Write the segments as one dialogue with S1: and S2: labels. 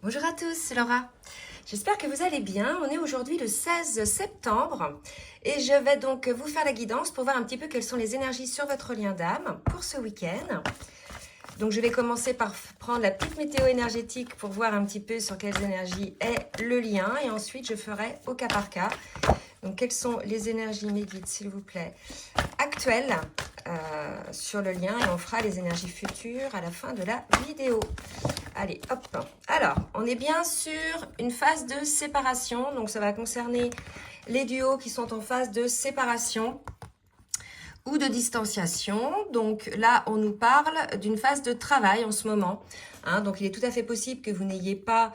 S1: Bonjour à tous, c'est Laura. J'espère que vous allez bien. On est aujourd'hui le 16 septembre et je vais donc vous faire la guidance pour voir un petit peu quelles sont les énergies sur votre lien d'âme pour ce week-end. Donc je vais commencer par prendre la petite météo énergétique pour voir un petit peu sur quelles énergies est le lien et ensuite je ferai au cas par cas. Donc quelles sont les énergies, mes guides s'il vous plaît, actuelles sur le lien et on fera les énergies futures à la fin de la vidéo. Allez, hop. Alors, on est bien sur une phase de séparation. Donc, ça va concerner les duos qui sont en phase de séparation ou de distanciation. Donc là, on nous parle d'une phase de travail en ce moment. Donc, il est tout à fait possible que vous n'ayez pas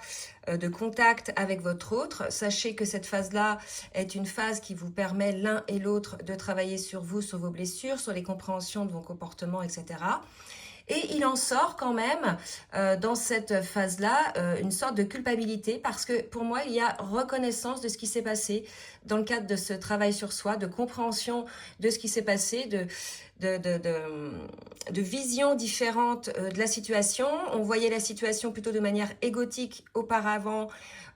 S1: de contact avec votre autre. Sachez que cette phase-là est une phase qui vous permet l'un et l'autre de travailler sur vous, sur vos blessures, sur les compréhensions de vos comportements, etc. Et il en sort quand même dans cette phase-là une sorte de culpabilité parce que pour moi, il y a reconnaissance de ce qui s'est passé dans le cadre de ce travail sur soi, de compréhension de ce qui s'est passé, de vision différente de la situation. On voyait la situation plutôt de manière égotique auparavant,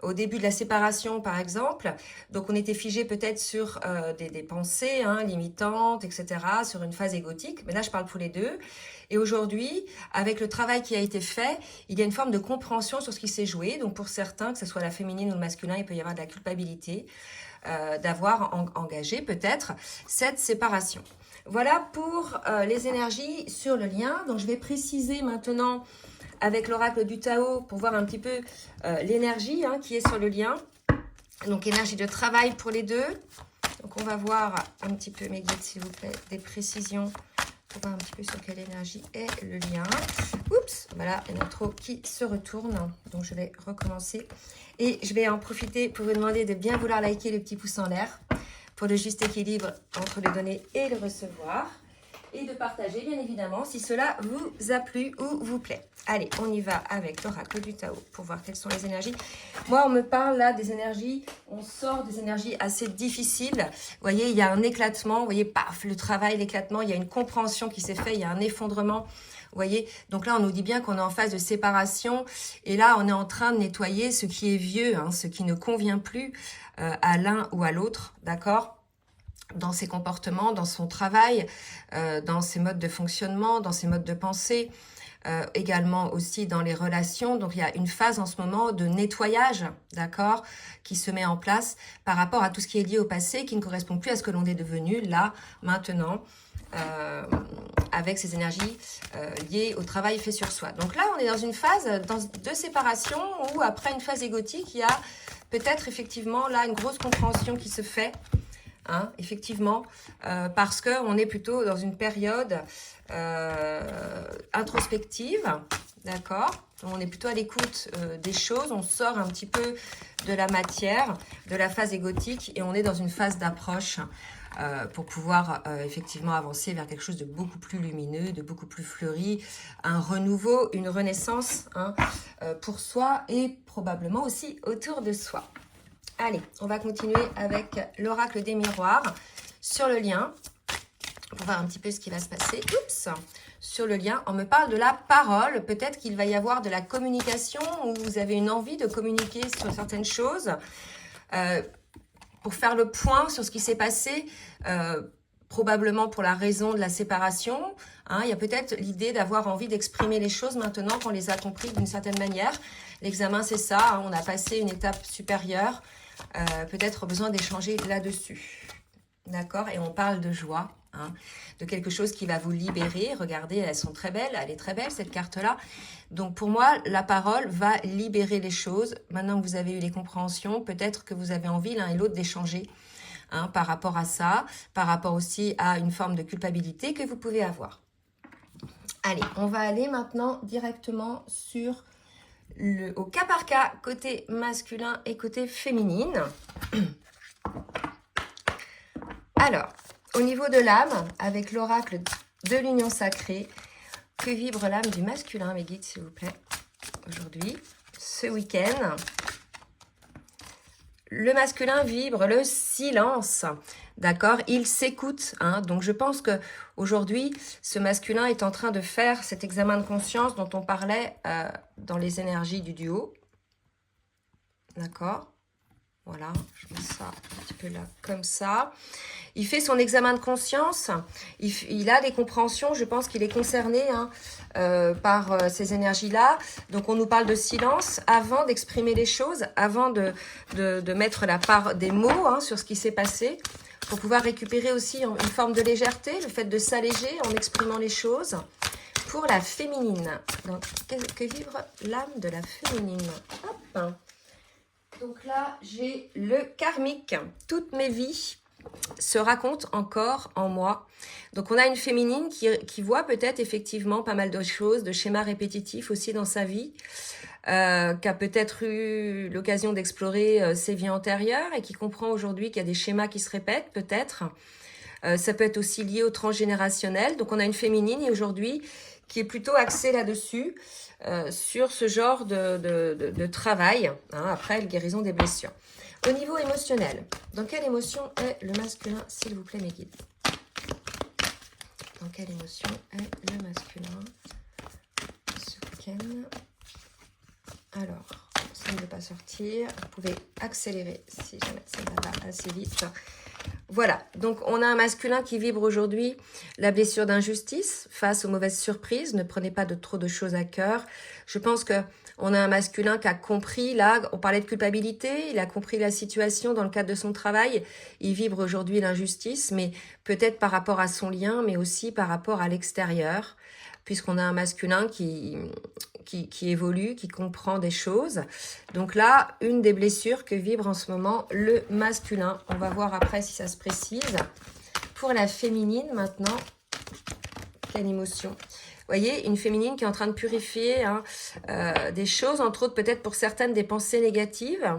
S1: au début de la séparation par exemple. Donc on était figé peut-être sur des pensées limitantes, etc., sur une phase égotique. Mais là, je parle pour les deux. Et aujourd'hui, avec le travail qui a été fait, il y a une forme de compréhension sur ce qui s'est joué. Donc pour certains, que ce soit la féminine ou le masculin, il peut y avoir de la culpabilité d'avoir engagé peut-être cette séparation. Voilà pour les énergies sur le lien. Donc je vais préciser maintenant avec l'oracle du Tao pour voir un petit peu l'énergie qui est sur le lien. Donc énergie de travail pour les deux. Donc on va voir un petit peu, mes guides s'il vous plaît, des précisions pour voir un petit peu sur quelle énergie est le lien. Oups, voilà, il y en a trop qui se retournent. Donc je vais recommencer. Et je vais en profiter pour vous demander de bien vouloir liker le petit pouce en l'air pour le juste équilibre entre le donner et le recevoir. Et de partager, bien évidemment, si cela vous a plu ou vous plaît. Allez, on y va avec l'oracle du Tao pour voir quelles sont les énergies. Moi, on me parle là des énergies, on sort des énergies assez difficiles. Vous voyez, il y a un éclatement, vous voyez, paf, le travail, l'éclatement, il y a une compréhension qui s'est faite, il y a un effondrement. Vous voyez, donc là, on nous dit bien qu'on est en phase de séparation. Et là, on est en train de nettoyer ce qui est vieux, ce qui ne convient plus à l'un ou à l'autre, d'accord ? Dans ses comportements, dans son travail, dans ses modes de fonctionnement, dans ses modes de pensée, également aussi dans les relations. Donc il y a une phase en ce moment de nettoyage, d'accord, qui se met en place par rapport à tout ce qui est lié au passé, qui ne correspond plus à ce que l'on est devenu là, maintenant, avec ces énergies liées au travail fait sur soi. Donc là, on est dans une phase de séparation où après une phase égotique, il y a peut-être effectivement là une grosse compréhension qui se fait. Effectivement, parce qu'on est plutôt dans une période introspective, d'accord ? On est plutôt à l'écoute des choses, on sort un petit peu de la matière, de la phase égotique, et on est dans une phase d'approche pour pouvoir effectivement avancer vers quelque chose de beaucoup plus lumineux, de beaucoup plus fleuri, un renouveau, une renaissance pour soi et probablement aussi autour de soi. Allez, on va continuer avec l'oracle des miroirs sur le lien pour voir un petit peu ce qui va se passer. Oups, sur le lien, on me parle de la parole. Peut-être qu'il va y avoir de la communication ou vous avez une envie de communiquer sur certaines choses pour faire le point sur ce qui s'est passé, probablement pour la raison de la séparation. Il y a peut-être l'idée d'avoir envie d'exprimer les choses maintenant qu'on les a compris d'une certaine manière. L'examen, c'est ça, on a passé une étape supérieure. Peut-être besoin d'échanger là-dessus. D'accord? Et on parle de joie, de quelque chose qui va vous libérer. Regardez, elles sont très belles, elle est très belle cette carte-là. Donc pour moi, la parole va libérer les choses. Maintenant que vous avez eu les compréhensions, peut-être que vous avez envie l'un et l'autre d'échanger par rapport à ça, par rapport aussi à une forme de culpabilité que vous pouvez avoir. Allez, on va aller maintenant directement sur au cas par cas, côté masculin et côté féminine. Alors, au niveau de l'âme, avec l'oracle de l'union sacrée, que vibre l'âme du masculin, mes guides, s'il vous plaît, aujourd'hui, ce week-end. Le masculin vibre le silence, d'accord? Il s'écoute, donc je pense que aujourd'hui, ce masculin est en train de faire cet examen de conscience dont on parlait dans les énergies du duo, D'accord? Voilà, je mets ça un petit peu là, comme ça. Il fait son examen de conscience. Il a des compréhensions. Je pense qu'il est concerné hein, par ces énergies-là. Donc, on nous parle de silence avant d'exprimer les choses, avant de mettre la part des mots hein, sur ce qui s'est passé, pour pouvoir récupérer aussi une forme de légèreté, le fait de s'alléger en exprimant les choses. Pour la féminine. Donc, que vibre l'âme de la féminine? Hop. Donc là, j'ai le karmique. Toutes mes vies se racontent encore en moi. Donc on a une féminine qui voit peut-être effectivement pas mal de choses, de schémas répétitifs aussi dans sa vie, qui a peut-être eu l'occasion d'explorer ses vies antérieures et qui comprend aujourd'hui qu'il y a des schémas qui se répètent peut-être. Ça peut être aussi lié au transgénérationnel. Donc on a une féminine et aujourd'hui qui est plutôt axée là-dessus, sur ce genre de travail, hein, après la guérison des blessures. Au niveau émotionnel, dans quelle émotion est le masculin, s'il vous plaît, mes guides? Dans quelle émotion est le masculin ce week-end? Alors, ça ne veut pas sortir. Vous pouvez accélérer si jamais ça ne va pas assez vite. Voilà, donc on a un masculin qui vibre aujourd'hui la blessure d'injustice face aux mauvaises surprises. Ne prenez pas trop de choses à cœur. Je pense que on a un masculin qui a compris, là, on parlait de culpabilité, il a compris la situation dans le cadre de son travail. Il vibre aujourd'hui l'injustice, mais peut-être par rapport à son lien, mais aussi par rapport à l'extérieur, puisqu'on a un masculin qui évolue, qui comprend des choses. Donc là, une des blessures que vibre en ce moment le masculin. On va voir après si ça se précise. Pour la féminine maintenant, quelle émotion? Vous voyez, une féminine qui est en train de purifier hein, des choses, entre autres peut-être pour certaines des pensées négatives.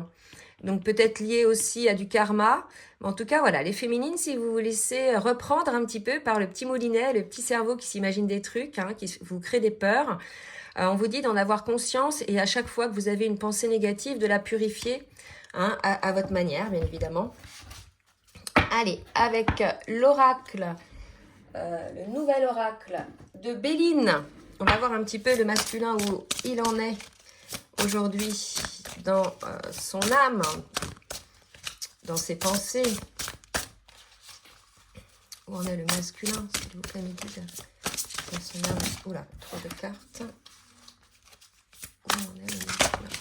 S1: Donc peut-être liées aussi à du karma. Mais en tout cas, voilà, les féminines, si vous vous laissez reprendre un petit peu par le petit moulinet, le petit cerveau qui s'imagine des trucs, hein, qui vous crée des peurs, on vous dit d'en avoir conscience et à chaque fois que vous avez une pensée négative, de la purifier hein, à votre manière, bien évidemment. Allez, avec l'oracle, le nouvel oracle de Béline, on va voir un petit peu le masculin où il en est aujourd'hui dans son âme, dans ses pensées. Où en est le masculin, s'il vous plaît, mes guides? Dans son âme, oula, trop de cartes.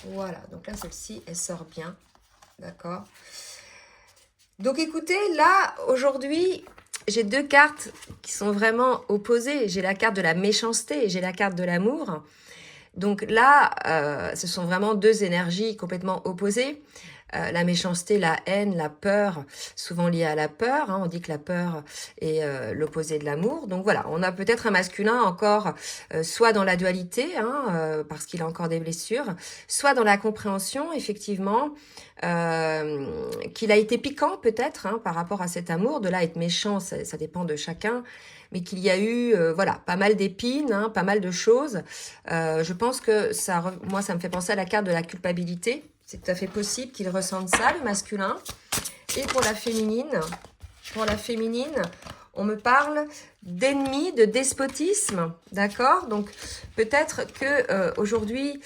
S1: Voilà, donc là, celle-ci, elle sort bien. D'accord. Donc, écoutez, là, aujourd'hui, j'ai deux cartes qui sont vraiment opposées. J'ai la carte de la méchanceté et j'ai la carte de l'amour. Donc là, ce sont vraiment deux énergies complètement opposées. La méchanceté, la haine, la peur, souvent liée à la peur. Hein, on dit que la peur est l'opposé de l'amour. Donc voilà, on a peut-être un masculin encore soit dans la dualité, hein, parce qu'il a encore des blessures, soit dans la compréhension, effectivement, qu'il a été piquant peut-être hein, par rapport à cet amour. De là, être méchant, ça dépend de chacun. Mais qu'il y a eu, voilà, pas mal d'épines, hein, pas mal de choses. Je pense que moi, ça me fait penser à la carte de la culpabilité. C'est tout à fait possible qu'il ressente ça, le masculin. Et pour la féminine, on me parle d'ennemis, de despotisme, d'accord? Donc, peut-être que aujourd'hui,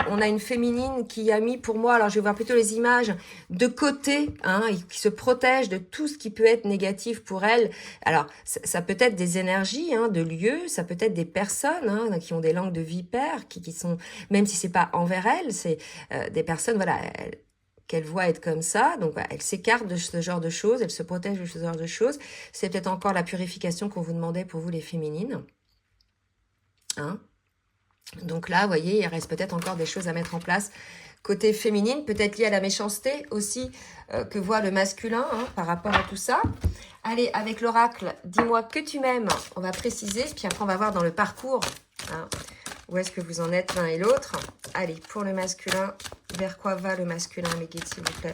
S1: on a une féminine qui a mis pour moi, alors je vais voir plutôt les images, de côté, hein, et qui se protège de tout ce qui peut être négatif pour elle. Alors, ça peut être des énergies, hein, de lieux, ça peut être des personnes hein, qui ont des langues de vipère, qui sont, même si c'est pas envers elles, c'est des personnes, voilà, qu'elle voit être comme ça, donc bah, elle s'écarte de ce genre de choses, elle se protège de ce genre de choses. C'est peut-être encore la purification qu'on vous demandait pour vous les féminines. Hein? Donc là, vous voyez, il reste peut-être encore des choses à mettre en place. Côté féminine, peut-être lié à la méchanceté aussi, que voit le masculin hein, par rapport à tout ça. Allez, avec l'oracle, dis-moi que tu m'aimes. On va préciser, puis après on va voir dans le parcours. Hein, où est-ce que vous en êtes l'un et l'autre? Allez, pour le masculin, vers quoi va le masculin, mes guides, s'il vous plaît,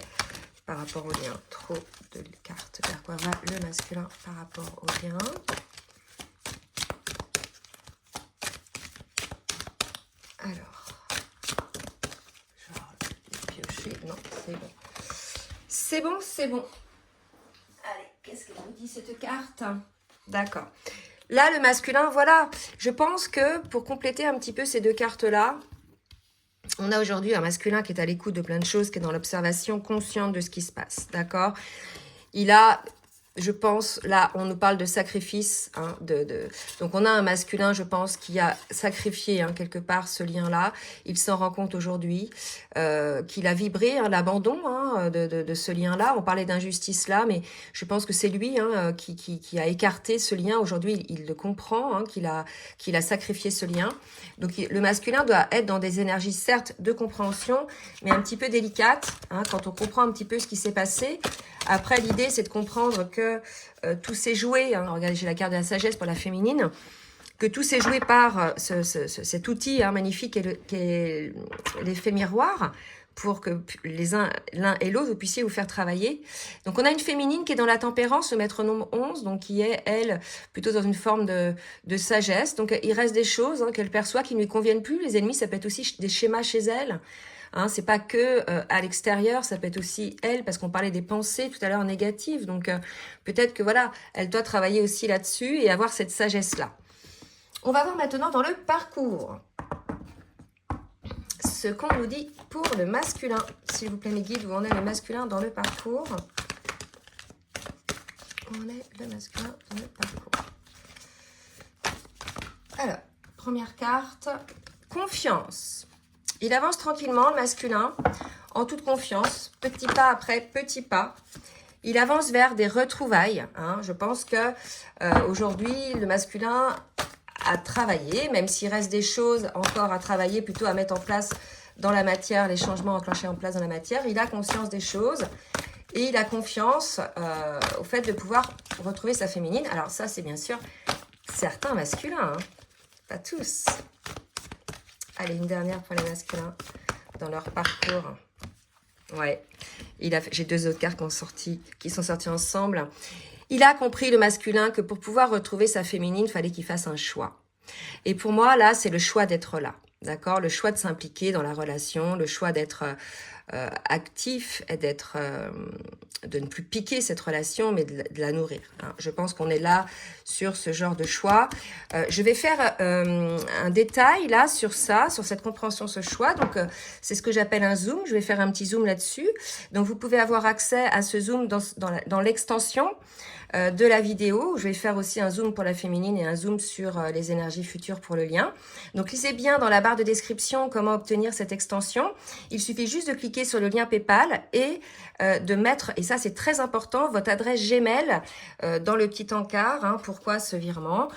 S1: par rapport au lien? Trop de cartes. Vers quoi va le masculin par rapport au lien? Alors, je vais piocher. Non, c'est bon. C'est bon, c'est bon. Allez, qu'est-ce qu'elle nous dit, cette carte? D'accord. Là, le masculin, voilà, je pense que pour compléter un petit peu ces deux cartes-là, On a aujourd'hui un masculin qui est à l'écoute de plein de choses, qui est dans l'observation consciente de ce qui se passe, d'accord? Il a, je pense, là, on nous parle de sacrifice. Hein, donc, on a un masculin, je pense, qui a sacrifié hein, quelque part ce lien-là. Il s'en rend compte aujourd'hui, qu'il a vibré hein, l'abandon hein, de ce lien-là. On parlait d'injustice là, mais je pense que c'est lui hein, qui a écarté ce lien. Aujourd'hui, il le comprend, hein, qu'il a sacrifié ce lien. Donc, le masculin doit être dans des énergies, certes, de compréhension, mais un petit peu délicates, hein, quand on comprend un petit peu ce qui s'est passé. Après, l'idée, c'est de comprendre que tout s'est joué, hein, regardez, j'ai la carte de la sagesse pour la féminine, que tout s'est joué par cet outil hein, magnifique qui est l'effet miroir, pour que l'un et l'autre, vous puissiez vous faire travailler. Donc, on a une féminine qui est dans la tempérance, le maître nombre 11, donc qui est, elle, plutôt dans une forme de sagesse. Donc, il reste des choses hein, qu'elle perçoit qui ne lui conviennent plus. Les ennemis, ça peut être aussi des schémas chez elle. Hein, c'est pas que à l'extérieur, ça peut être aussi elle, parce qu'on parlait des pensées tout à l'heure négatives. Donc, peut-être que voilà, elle doit travailler aussi là-dessus et avoir cette sagesse-là. On va voir maintenant dans le parcours ce qu'on nous dit pour le masculin. S'il vous plaît, mes guides, où en est le masculin dans le parcours? Où en est le masculin dans le parcours? Alors, première carte, confiance. Il avance tranquillement, le masculin, en toute confiance, petit pas après petit pas. Il avance vers des retrouvailles. Hein. Je pense que aujourd'hui, le masculin a travaillé, même s'il reste des choses encore à travailler, plutôt à mettre en place dans la matière, les changements enclenchés en place dans la matière. Il a conscience des choses et il a confiance au fait de pouvoir retrouver sa féminine. Alors ça, c'est bien sûr certains masculins, hein. Pas tous. Allez, une dernière pour les masculins dans leur parcours. Ouais, j'ai deux autres cartes qui sont sorties ensemble. Il a compris, le masculin, que pour pouvoir retrouver sa féminine, il fallait qu'il fasse un choix. Et pour moi, là, c'est le choix d'être là. D'accord? Le choix de s'impliquer dans la relation, le choix d'être actif et de ne plus piquer cette relation, mais de la nourrir. Hein. Je pense qu'on est là sur ce genre de choix. Je vais faire un détail là sur ça, sur cette compréhension, ce choix. Donc, c'est ce que j'appelle un zoom. Je vais faire un petit zoom là-dessus. Donc, vous pouvez avoir accès à ce zoom dans l'extension de la vidéo. Je vais faire aussi un zoom pour la féminine et un zoom sur les énergies futures pour le lien. Donc, lisez bien dans la barre de description comment obtenir cette extension. Il suffit juste de cliquer sur le lien PayPal et de mettre, et ça c'est très important, votre adresse Gmail dans le petit encart. Hein, pourquoi ce virement?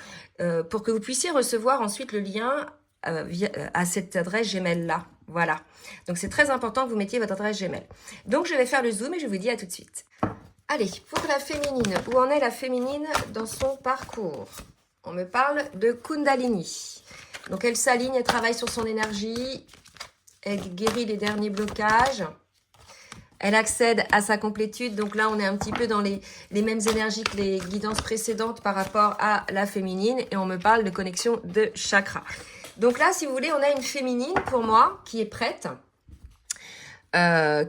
S1: Pour que vous puissiez recevoir ensuite le lien à cette adresse Gmail là. Voilà. Donc, c'est très important que vous mettiez votre adresse Gmail. Donc, je vais faire le zoom et je vous dis à tout de suite. Allez, pour la féminine, où en est la féminine dans son parcours? On me parle de Kundalini. Donc, elle s'aligne, elle travaille sur son énergie, elle guérit les derniers blocages, elle accède à sa complétude. Donc là, on est un petit peu dans les mêmes énergies que les guidances précédentes par rapport à la féminine. Et on me parle de connexion de chakras. Donc là, si vous voulez, on a une féminine, pour moi, qui est prête.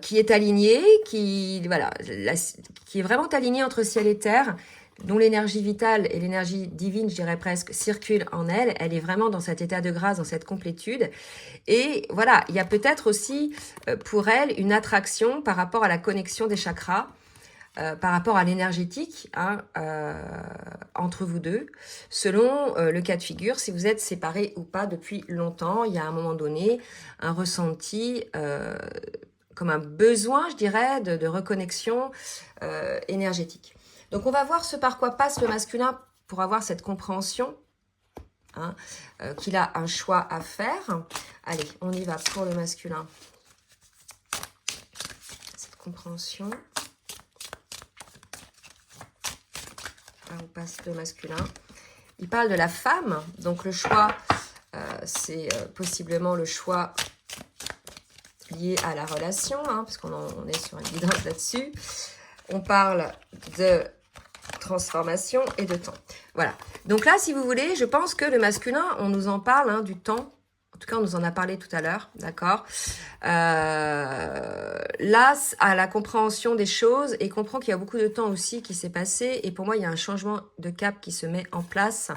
S1: Qui est alignée, qui est vraiment alignée entre ciel et terre, dont l'énergie vitale et l'énergie divine, je dirais presque, circulent en elle. Elle est vraiment dans cet état de grâce, dans cette complétude. Et voilà, il y a peut-être aussi pour elle une attraction par rapport à la connexion des chakras, par rapport à l'énergétique hein, entre vous deux, selon le cas de figure, si vous êtes séparés ou pas depuis longtemps. Il y a à un moment donné un ressenti comme un besoin, je dirais, de reconnexion énergétique. Donc, on va voir ce par quoi passe le masculin pour avoir cette compréhension, hein, qu'il a un choix à faire. Allez, on y va pour le masculin. Cette compréhension. Par où passe le masculin. Il parle de la femme, donc le choix, c'est possiblement le choix lié à la relation, hein, parce qu'on est sur une guidance là-dessus. On parle de transformation et de temps. Voilà. Donc là, si vous voulez, je pense que le masculin, on nous en parle hein, du temps. En tout cas, on nous en a parlé tout à l'heure, d'accord. Là, à la compréhension des choses, et comprend qu'il y a beaucoup de temps aussi qui s'est passé. Et pour moi, il y a un changement de cap qui se met en place.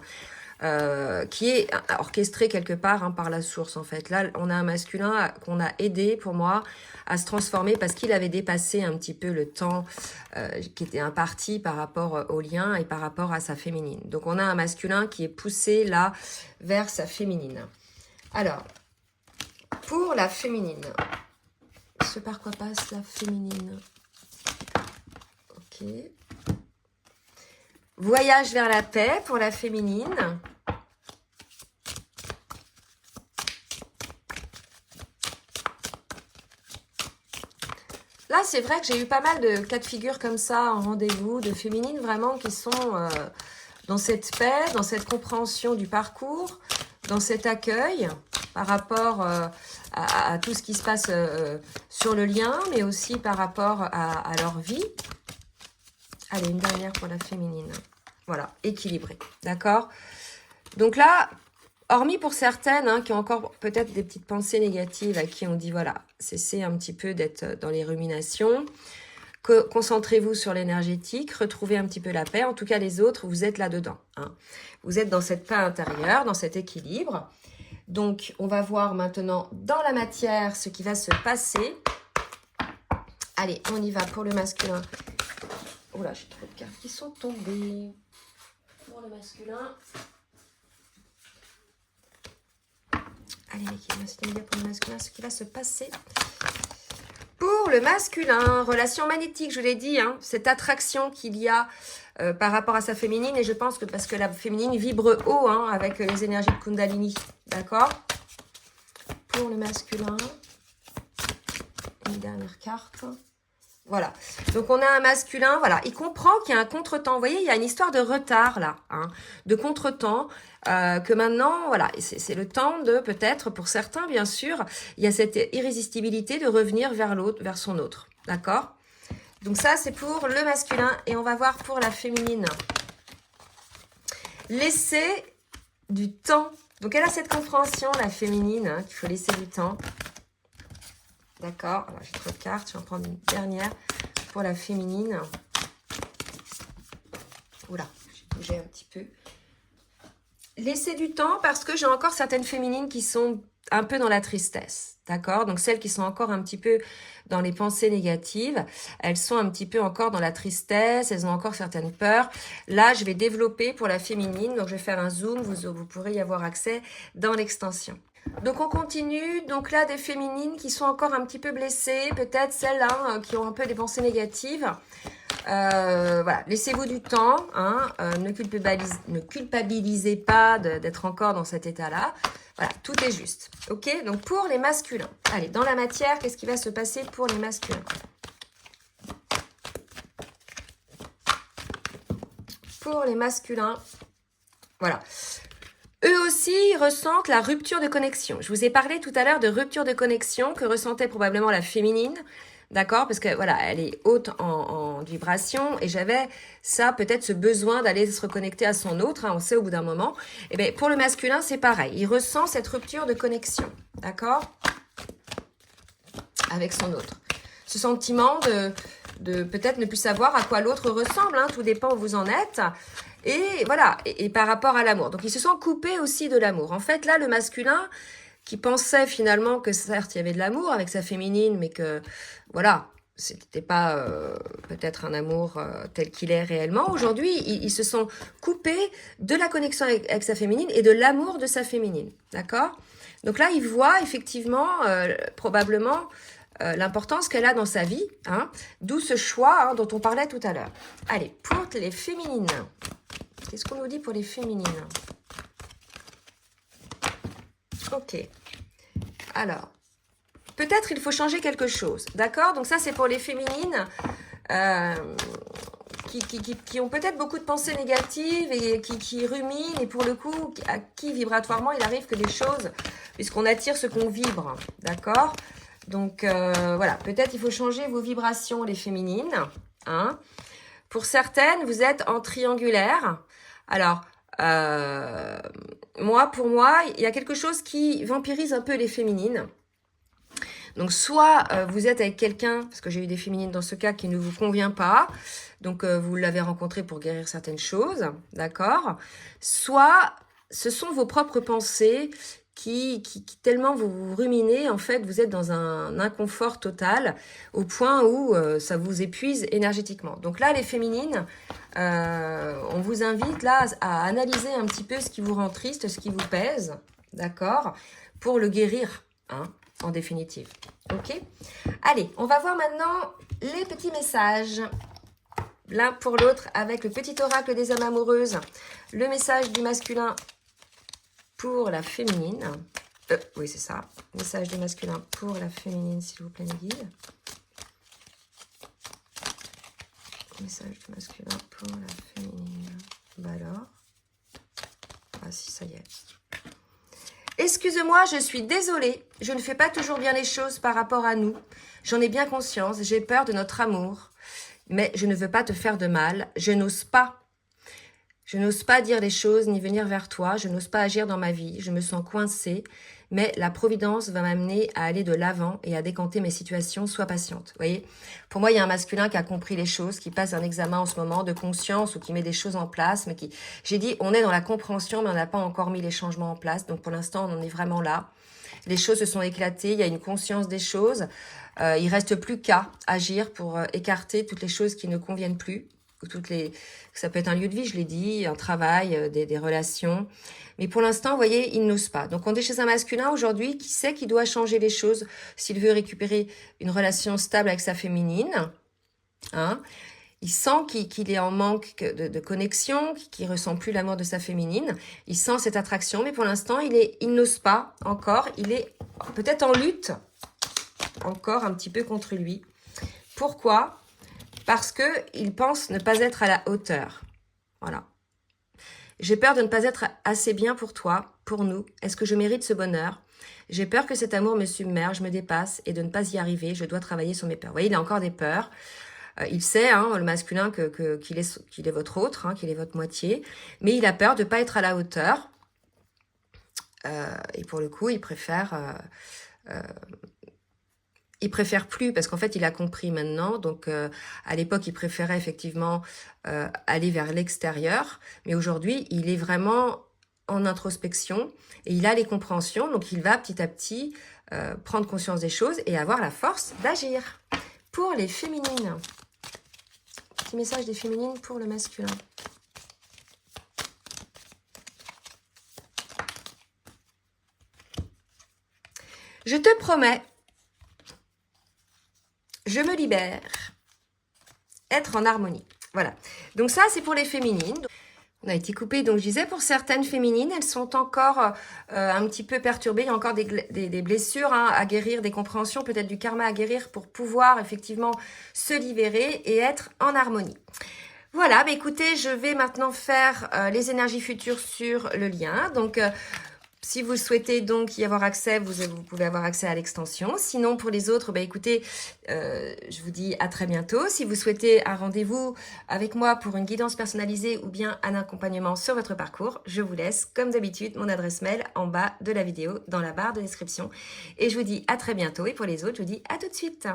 S1: qui est orchestré quelque part hein, par la source en fait. Là, on a un masculin qu'on a aidé pour moi à se transformer parce qu'il avait dépassé un petit peu le temps qui était imparti par rapport au lien et par rapport à sa féminine. Donc on a un masculin qui est poussé là vers sa féminine. Alors, pour la féminine, ce par quoi passe la féminine? Ok. Voyage vers la paix pour la féminine. Là, c'est vrai que j'ai eu pas mal de cas de figure comme ça en rendez-vous, de féminines vraiment qui sont dans cette paix, dans cette compréhension du parcours, dans cet accueil par rapport à tout ce qui se passe sur le lien, mais aussi par rapport à leur vie. Allez, une dernière pour la féminine. Voilà, équilibrée, d'accord? Donc là, hormis pour certaines hein, qui ont encore peut-être des petites pensées négatives, à qui on dit, voilà, cessez un petit peu d'être dans les ruminations, concentrez-vous sur l'énergétique, retrouvez un petit peu la paix. En tout cas, les autres, vous êtes là-dedans. Hein. Vous êtes dans cette paix intérieure, dans cet équilibre. Donc, on va voir maintenant dans la matière ce qui va se passer. Allez, on y va pour le masculin. Oh là, j'ai trop de cartes qui sont tombées. Pour le masculin. Allez, pour le masculin, ce qui va se passer. Pour le masculin, relation magnétique, je l'ai dit, hein, cette attraction qu'il y a par rapport à sa féminine. Et je pense que parce que la féminine vibre haut hein, avec les énergies de Kundalini. D'accord? Pour le masculin, une dernière carte. Voilà, donc on a un masculin, voilà, il comprend qu'il y a un contretemps. Vous voyez, il y a une histoire de retard là, hein, de contretemps, que maintenant, voilà, c'est le temps de peut-être, pour certains bien sûr, il y a cette irrésistibilité de revenir vers l'autre, vers son autre, d'accord? Donc ça, c'est pour le masculin et on va voir pour la féminine. Laisser du temps. Donc elle a cette compréhension, la féminine, hein, qu'il faut laisser du temps. D'accord, j'ai trop de cartes, je vais en prendre une dernière pour la féminine. Oula, j'ai bougé un petit peu. Laissez du temps parce que j'ai encore certaines féminines qui sont un peu dans la tristesse, d'accord? Donc celles qui sont encore un petit peu dans les pensées négatives, elles sont un petit peu encore dans la tristesse, elles ont encore certaines peurs. Là, je vais développer pour la féminine, donc je vais faire un zoom, vous pourrez y avoir accès dans l'extension. Donc on continue, donc là des féminines qui sont encore un petit peu blessées, peut-être celles-là qui ont un peu des pensées négatives. Voilà, laissez-vous du temps, hein, ne culpabilisez pas d'être encore dans cet état-là. Voilà, tout est juste, ok? Donc pour les masculins, allez, dans la matière, qu'est-ce qui va se passer pour les masculins? Pour les masculins, voilà. Eux aussi ressentent la rupture de connexion. Je vous ai parlé tout à l'heure de rupture de connexion que ressentait probablement la féminine, d'accord? Parce que voilà, elle est haute en vibration et j'avais ça, peut-être ce besoin d'aller se reconnecter à son autre, hein, on sait au bout d'un moment. Et bien pour le masculin, c'est pareil. Il ressent cette rupture de connexion, d'accord? Avec son autre. Ce sentiment de peut-être ne plus savoir à quoi l'autre ressemble, hein, tout dépend où vous en êtes. Et voilà, et par rapport à l'amour. Donc, ils se sont coupés aussi de l'amour. En fait, là, le masculin, qui pensait finalement que certes, il y avait de l'amour avec sa féminine, mais que, voilà, c'était pas peut-être un amour tel qu'il est réellement. Aujourd'hui, ils se sont coupés de la connexion avec sa féminine et de l'amour de sa féminine. D'accord? Donc là, il voit effectivement, probablement, l'importance qu'elle a dans sa vie, hein, d'où ce choix hein, dont on parlait tout à l'heure. Allez, pour les féminines, qu'est-ce qu'on nous dit pour les féminines? Ok. Alors, peut-être il faut changer quelque chose, d'accord? Donc ça, c'est pour les féminines qui ont peut-être beaucoup de pensées négatives et qui ruminent et pour le coup, à qui vibratoirement, il arrive que des choses, puisqu'on attire ce qu'on vibre, d'accord? Donc, voilà, peut-être il faut changer vos vibrations, les féminines. Hein. Pour certaines, vous êtes en triangulaire. Alors, pour moi, il y a quelque chose qui vampirise un peu les féminines. Donc, soit vous êtes avec quelqu'un, parce que j'ai eu des féminines dans ce cas qui ne vous convient pas, donc vous l'avez rencontré pour guérir certaines choses, d'accord? Soit ce sont vos propres pensées qui tellement vous ruminez, en fait, vous êtes dans un inconfort total au point où ça vous épuise énergétiquement. Donc là, les féminines, on vous invite là à analyser un petit peu ce qui vous rend triste, ce qui vous pèse, d'accord, pour le guérir, hein, en définitive. Ok? Allez, on va voir maintenant les petits messages, l'un pour l'autre, avec le petit oracle des âmes amoureuses, le message du masculin pour la féminine. Oui, c'est ça. Message du masculin pour la féminine, s'il vous plaît, mes guides. Message du masculin pour la féminine. Bah alors. Ah si, ça y est. Excuse-moi, je suis désolée. Je ne fais pas toujours bien les choses par rapport à nous. J'en ai bien conscience. J'ai peur de notre amour. Mais je ne veux pas te faire de mal. Je n'ose pas. Je n'ose pas dire les choses ni venir vers toi. Je n'ose pas agir dans ma vie. Je me sens coincée. Mais la providence va m'amener à aller de l'avant et à décanter mes situations. Sois patiente. Vous voyez, pour moi, il y a un masculin qui a compris les choses, qui passe un examen en ce moment de conscience ou qui met des choses en place. Mais qui, j'ai dit, on est dans la compréhension, mais on n'a pas encore mis les changements en place. Donc pour l'instant, on en est vraiment là. Les choses se sont éclatées. Il y a une conscience des choses. Il reste plus qu'à agir pour écarter toutes les choses qui ne conviennent plus. Ça peut être un lieu de vie, je l'ai dit, un travail, des relations. Mais pour l'instant, vous voyez, il n'ose pas. Donc on est chez un masculin aujourd'hui qui sait qu'il doit changer les choses s'il veut récupérer une relation stable avec sa féminine. Hein. Il sent qu'il est en manque de connexion, qu'il ne ressent plus l'amour de sa féminine. Il sent cette attraction, mais pour l'instant, il n'ose pas encore. Il est peut-être en lutte, encore un petit peu contre lui. Pourquoi ? Parce qu'il pense ne pas être à la hauteur. Voilà. J'ai peur de ne pas être assez bien pour toi, pour nous. Est-ce que je mérite ce bonheur? J'ai peur que cet amour me submerge, me dépasse et de ne pas y arriver. Je dois travailler sur mes peurs. Vous voyez, il a encore des peurs. Il sait, hein, le masculin, qu'il est votre autre, hein, qu'il est votre moitié. Mais il a peur de ne pas être à la hauteur. Et pour le coup, il préfère... il préfère plus parce qu'en fait, il a compris maintenant. Donc, à l'époque, il préférait effectivement aller vers l'extérieur. Mais aujourd'hui, il est vraiment en introspection et il a les compréhensions. Donc, il va petit à petit prendre conscience des choses et avoir la force d'agir. Pour les féminines, petit message des féminines pour le masculin. Je te promets, je me libère, être en harmonie. Voilà. Donc ça, c'est pour les féminines. On a été coupé, donc je disais, pour certaines féminines, elles sont encore un petit peu perturbées. Il y a encore des blessures, hein, à guérir, des compréhensions, peut-être du karma à guérir pour pouvoir effectivement se libérer et être en harmonie. Voilà, bah écoutez, je vais maintenant faire les énergies futures sur le lien. Donc... si vous souhaitez donc y avoir accès, vous pouvez avoir accès à l'extension. Sinon, pour les autres, bah écoutez, je vous dis à très bientôt. Si vous souhaitez un rendez-vous avec moi pour une guidance personnalisée ou bien un accompagnement sur votre parcours, je vous laisse, comme d'habitude, mon adresse mail en bas de la vidéo, dans la barre de description. Et je vous dis à très bientôt. Et pour les autres, je vous dis à tout de suite.